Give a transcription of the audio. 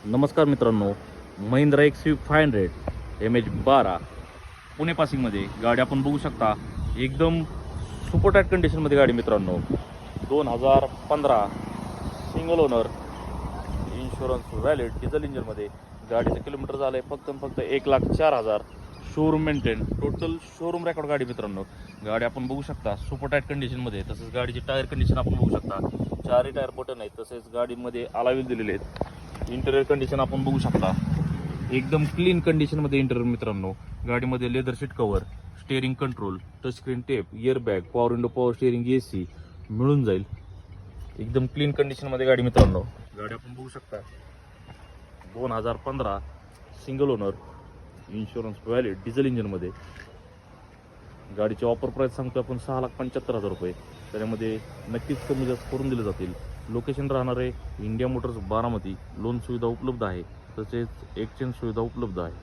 नमस्कार मित्रांनो, Mahindra XV500 MH12 Pune पासिंगमध्ये गाडी आपण बघू शकता. एकदम सुपर टाईट कंडिशनमध्ये गाडी मित्रांनो. 2015 single owner, insurance valid, diesel इंजिनमध्ये. गाडीचं किलोमीटर झालं आहे फक्त 1,04,000. Showroom maintain, total showroom record गाडी मित्रांनो. गाडी आपण बघू शकता सुपर टाईट कंडिशनमध्ये. तसेच गाडीची टायर कंडिशन आपण बघू शकता. चारही टायर बटन आहेत. तसेच गाडीमध्ये अलाय दिलेले आहेत. इंटेरियर कंडिशन आपण बघू शकता. एकदम क्लीन कंडिशनमध्ये इंटेरियर मित्रांनो. गाडीमध्ये leather seat cover, steering control, touch screen tape, air bag, power window, power steering, AC मिळून जाईल. एकदम क्लीन कंडिशनमध्ये गाडी मित्रांनो. गाडी आपण बघू शकता. 2015 single owner, insurance valid, diesel इंजिनमध्ये. गाडीची ऑफर प्राईस सांगतो आपण 6,75,000 रुपये. त्याच्यामध्ये नक्कीच कमी जास्त करून दिले जातील. लोकेशन राहणार आहे इंडिया मोटर्स बारामती. लोन सुविधा उपलब्ध आहे. तसेच एक्सचेंज सुविधा उपलब्ध आहे.